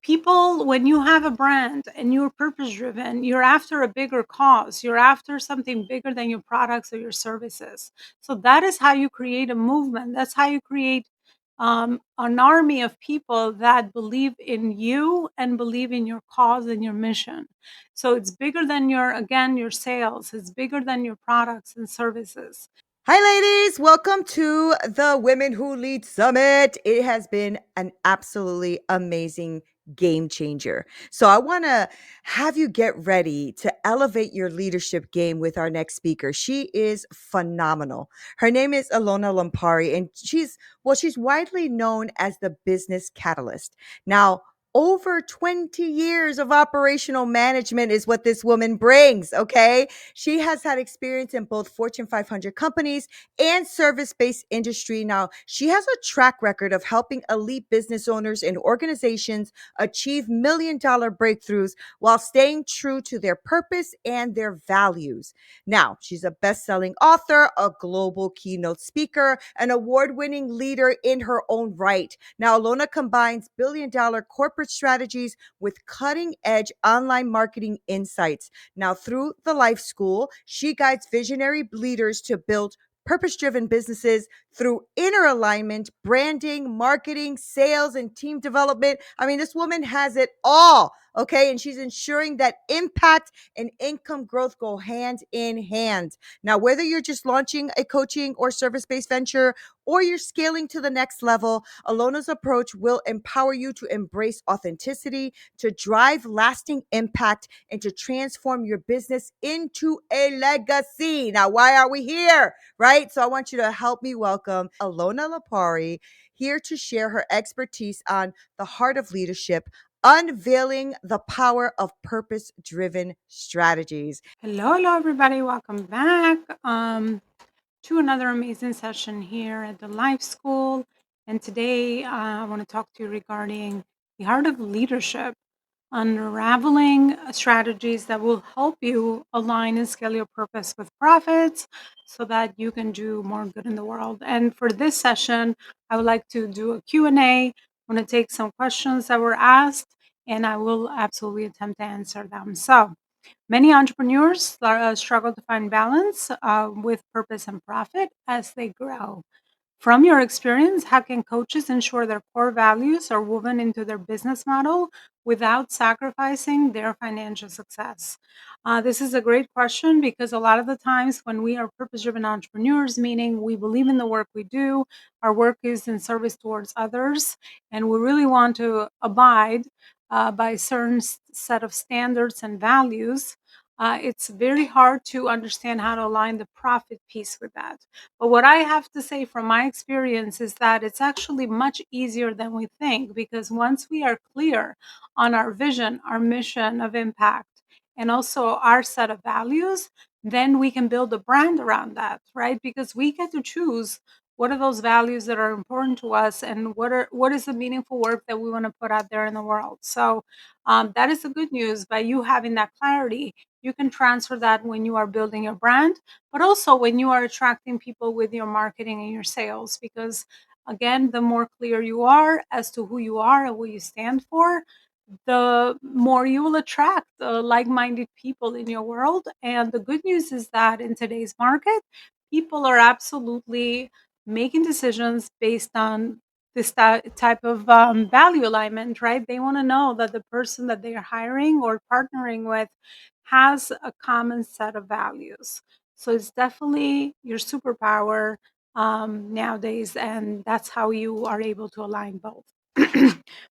People, when you have a brand and you're purpose driven, you're after a bigger cause, you're after something bigger than your products or your services. So that is how you create a movement. That's how you create an army of people that believe in you and believe in your cause and your mission. So it's bigger than your sales. It's bigger than your products and services. Hi, ladies. Welcome to the Women Who Lead Summit. It has been an absolutely amazing game changer. So, I want to have you get ready to elevate your leadership game with our next speaker. She is phenomenal. Her name is Elona Lopari, and she's widely known as the business catalyst. Now, over 20 years of operational management is what this woman brings, okay? She has had experience in both Fortune 500 companies and service based industry. Now, she has a track record of helping elite business owners and organizations achieve $1 million breakthroughs while staying true to their purpose and their values. Now, she's a best selling author, a global keynote speaker, an award winning leader in her own right. Now, Alona combines $1 billion corporate strategies with cutting edge online marketing insights. Now, through the Life School, she guides visionary leaders to build purpose driven businesses through inner alignment, branding, marketing, sales, and team development. I mean, this woman has it all. Okay. And she's ensuring that impact and income growth go hand in hand. Now, whether you're just launching a coaching or service based venture, or you're scaling to the next level, Alona's approach will empower you to embrace authenticity, to drive lasting impact, and to transform your business into a legacy. Now, why are we here? Right? So I want you to help me welcome Elona Lopari, here to share her expertise on the heart of leadership, unveiling the power of purpose driven strategies. Hello, everybody. Welcome back to another amazing session here at the Life School. And today I want to talk to you regarding the art of leadership, unraveling strategies that will help you align and scale your purpose with profits so that you can do more good in the world. And for this session, I would like to do a Q&A. I'm going to take some questions that were asked, and I will absolutely attempt to answer them. So, many entrepreneurs struggle to find balance with purpose and profit as they grow. From your experience, how can coaches ensure their core values are woven into their business model without sacrificing their financial success? This is a great question because a lot of the times when we are purpose driven entrepreneurs, meaning we believe in the work we do, our work is in service towards others, and we really want to abide by a certain set of standards and values. It's very hard to understand how to align the profit piece with that. But what I have to say from my experience is that it's actually much easier than we think, because once we are clear on our vision, our mission of impact, and also our set of values, then we can build a brand around that, right? Because we get to choose what are those values that are important to us, and what is the meaningful work that we want to put out there in the world. So that is the good news. By you having that clarity, you can transfer that when you are building your brand, but also when you are attracting people with your marketing and your sales. Because again, the more clear you are as to who you are and what you stand for, the more you will attract like-minded people in your world. And the good news is that in today's market, people are absolutely making decisions based on this type of value alignment, right? They want to know that the person that they are hiring or partnering with has a common set of values. So it's definitely your superpower nowadays, and that's how you are able to align both.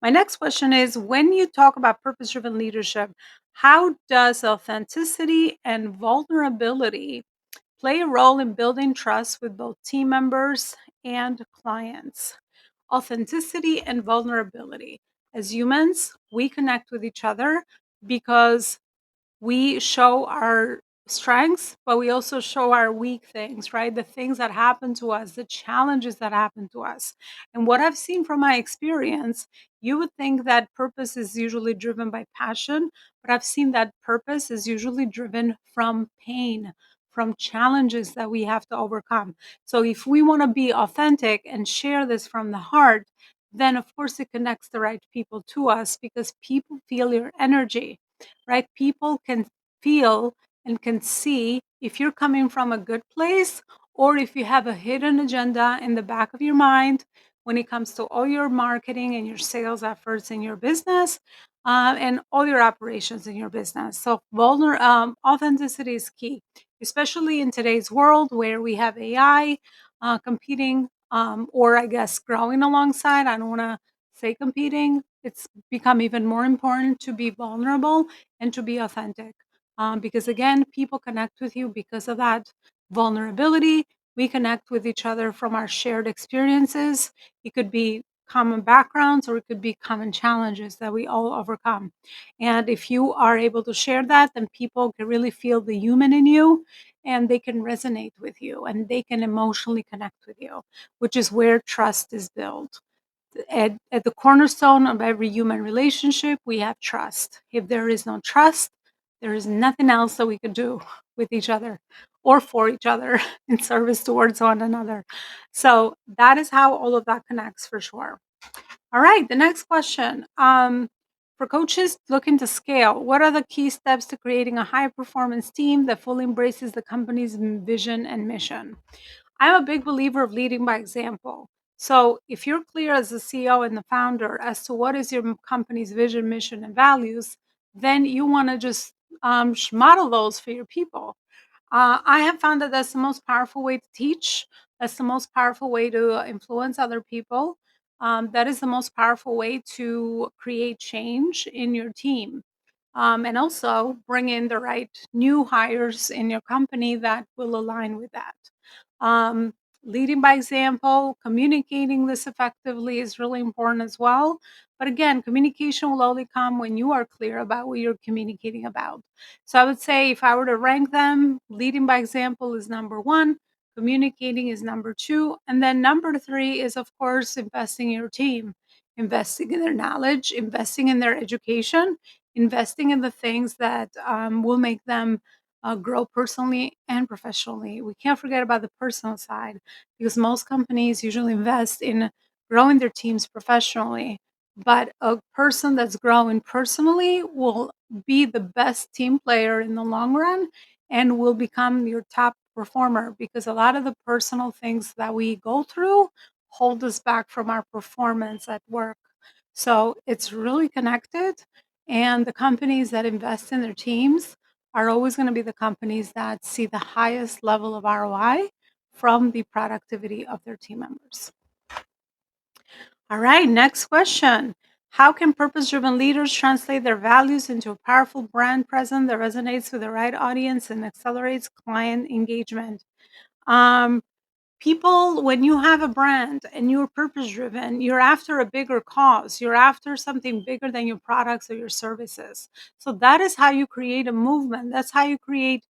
My next question is, when you talk about purpose driven leadership, how does authenticity and vulnerability play a role in building trust with both team members and clients? Authenticity and vulnerability. As humans, we connect with each other because we show our strengths, but we also show our weak things, right? The things that happen to us, the challenges that happen to us. And what I've seen from my experience, you would think that purpose is usually driven by passion, but I've seen that purpose is usually driven from pain, from challenges that we have to overcome. So if we want to be authentic and share this from the heart, then of course it connects the right people to us because people feel your energy, right? People can feel and can see if you're coming from a good place or if you have a hidden agenda in the back of your mind when it comes to all your marketing and your sales efforts in your business, and all your operations in your business. So, authenticity is key, especially in today's world where we have AI competing, or I guess growing alongside. I don't want to say competing. It's become even more important to be vulnerable and to be authentic, because again, people connect with you because of that vulnerability. We connect with each other from our shared experiences. It could be common backgrounds or it could be common challenges that we all overcome. And if you are able to share that, then people can really feel the human in you and they can resonate with you and they can emotionally connect with you, which is where trust is built. At the cornerstone of every human relationship, we have trust. If there is no trust, there is nothing else that we could do with each other or for each other in service towards one another. So that is how all of that connects for sure. All right, the next question. For coaches looking to scale, what are the key steps to creating a high performance team that fully embraces the company's vision and mission? I'm a big believer of leading by example. So, if you're clear as the CEO and the founder as to what is your company's vision, mission, and values, then you want to just model those for your people. I have found that that's the most powerful way to teach. That's the most powerful way to influence other people. That is the most powerful way to create change in your team. And also bring in the right new hires in your company that will align with that. Um, Leading by example, communicating this effectively is really important as well. But again, communication will only come when you are clear about what you're communicating about. So I would say if I were to rank them, leading by example is number one, communicating is number two, and then number three is, of course, investing in your team, investing in their knowledge, investing in their education, investing in the things that will make them grow personally and professionally. We can't forget about the personal side because most companies usually invest in growing their teams professionally. But a person that's growing personally will be the best team player in the long run and will become your top performer because a lot of the personal things that we go through hold us back from our performance at work. So it's really connected. And the companies that invest in their teams are always going to be the companies that see the highest level of ROI from the productivity of their team members. All right, next question. How can purpose driven leaders translate their values into a powerful brand presence that resonates with the right audience and accelerates client engagement? Um, People, when you have a brand and you're purpose driven, you're after a bigger cause, you're after something bigger than your products or your services. So that is how you create a movement, that's how you create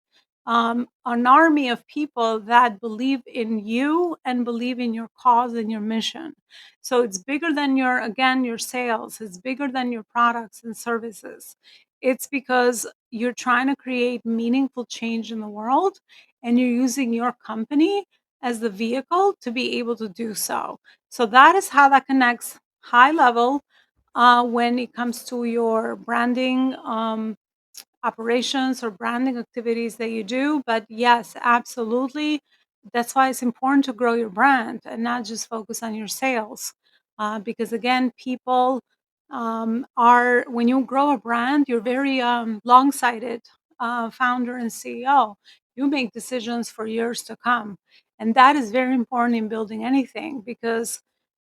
an army of people that believe in you and believe in your cause and your mission. So it's bigger than your, again, your sales, it's bigger than your products and services. It's because you're trying to create meaningful change in the world and you're using your company as the vehicle to be able to do so. So that is how that connects high level when it comes to your branding operations or branding activities that you do. But yes, absolutely. That's why it's important to grow your brand and not just focus on your sales. Because again, people are, when you grow a brand, you're very long sighted founder and CEO. You make decisions for years to come. And that is very important in building anything because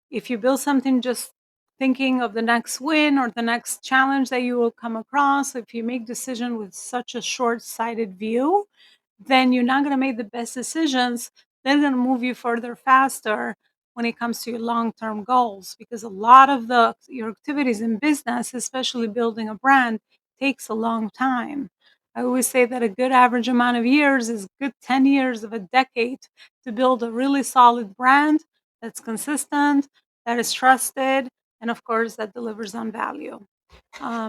if you build something just thinking of the next win or the next challenge that you will come across, if you make decision with such a short-sighted view, then you're not going to make the best decisions. They're going to move you further faster when it comes to your long-term goals because a lot of the your activities in business, especially building a brand, takes a long time. I always say that a good average amount of years is good 10 years of a decade to build a really solid brand that's consistent, that is trusted, and of course that delivers on value.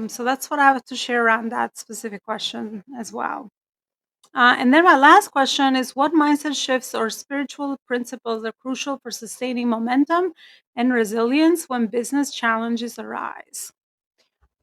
So that's what I have to share around that specific question as well. And then my last question is, what mindset shifts or spiritual principles are crucial for sustaining momentum and resilience when business challenges arise?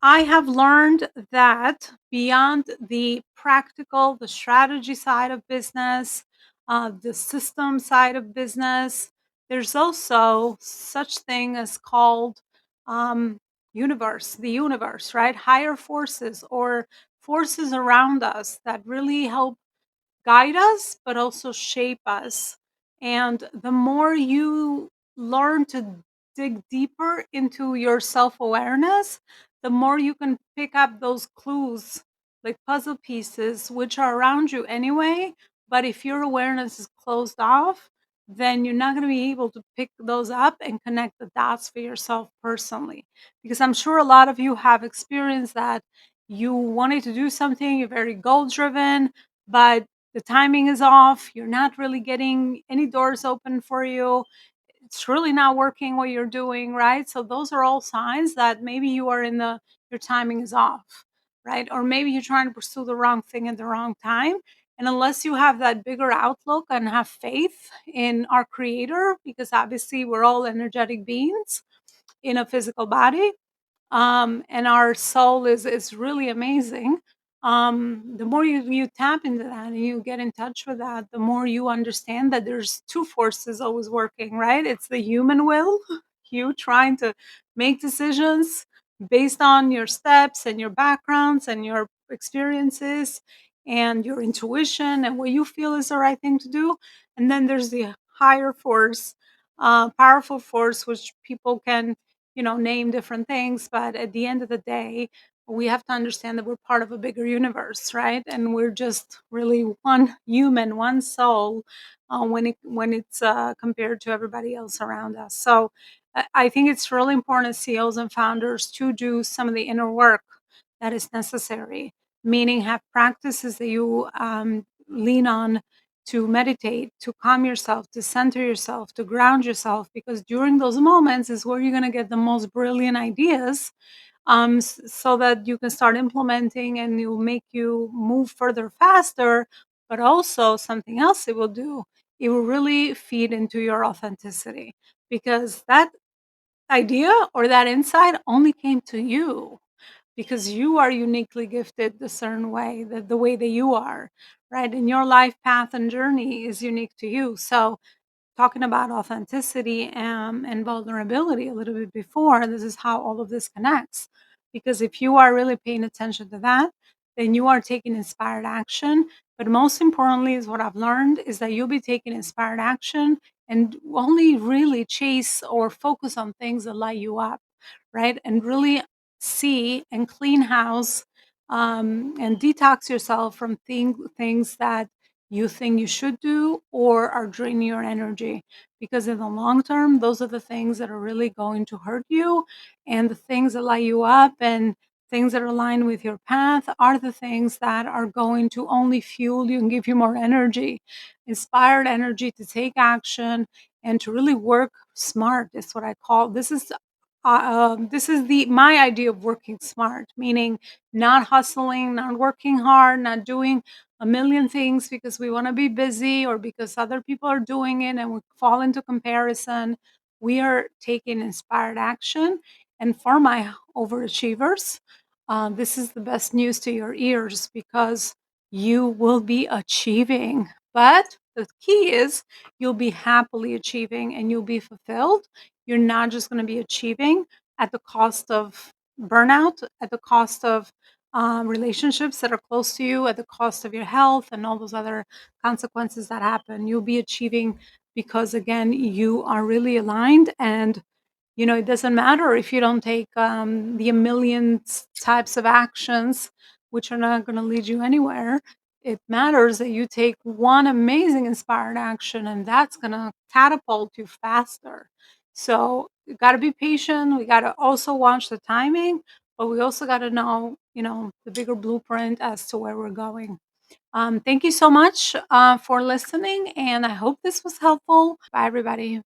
I have learned that beyond the practical, the strategy side of business, the system side of business, there's also such thing as called um, the universe, right? Higher forces or forces around us that really help guide us, but also shape us. And the more you learn to dig deeper into your self awareness, the more you can pick up those clues like puzzle pieces, which are around you anyway. But if your awareness is closed off, then you're not going to be able to pick those up and connect the dots for yourself personally. Because I'm sure a lot of you have experienced that you wanted to do something, you're very goal driven, but the timing is off, you're not really getting any doors open for you, it's really not working what you're doing, right? So those are all signs that maybe you are in the your timing is off, right? Or maybe you're trying to pursue the wrong thing at the wrong time. And unless you have that bigger outlook and have faith in our creator, because obviously we're all energetic beings in a physical body, and our soul is really amazing. The more you tap into that and you get in touch with that, the more you understand that there's two forces always working, right? It's the human will, you trying to make decisions based on your steps and your backgrounds and your experiences and your intuition and what you feel is the right thing to do. And then there's the higher force, powerful force, which people can name different things, but at the end of the day, we have to understand that we're part of a bigger universe, right? And we're just really one human, one soul, when it's compared to everybody else around us. So I think it's really important as CEOs and founders to do some of the inner work that is necessary, meaning have practices that you lean on to meditate, to calm yourself, to center yourself, to ground yourself, because during those moments is where you're going to get the most brilliant ideas, so that you can start implementing and it will make you move further faster. But also, something else it will do, it will really feed into your authenticity, because that idea or that insight only came to you because you are uniquely gifted the certain way, the way that you are, right? And your life path and journey is unique to you. So talking about authenticity and vulnerability a little bit before, this is how all of this connects. Because if you are really paying attention to that, then you are taking inspired action. But most importantly, is what I've learned is that you'll be taking inspired action and only really chase or focus on things that light you up, right? And really see and clean house, and detox yourself from things that you think you should do or are draining your energy, because in the long term those are the things that are really going to hurt you, and the things that light you up and things that are aligned with your path are the things that are going to only fuel you and give you more energy, inspired energy to take action and to really work smart is what I call this is the my idea of working smart, meaning not hustling, not working hard, not doing a million things because we want to be busy or because other people are doing it and we fall into comparison. We are taking inspired action. And for my overachievers, this is the best news to your ears, because you will be achieving. But the key is you'll be happily achieving and you'll be fulfilled. You're not just going to be achieving at the cost of burnout, at the cost of relationships that are close to you, at the cost of your health and all those other consequences that happen. You'll be achieving because, again, you are really aligned. And it doesn't matter if you don't take the a million types of actions, which are not going to lead you anywhere. It matters that you take one amazing inspired action, and that's going to catapult you faster. So you got to be patient. We got to also watch the timing, but we also got to know, the bigger blueprint as to where we're going. Thank you so much for listening, and I hope this was helpful. Bye, everybody.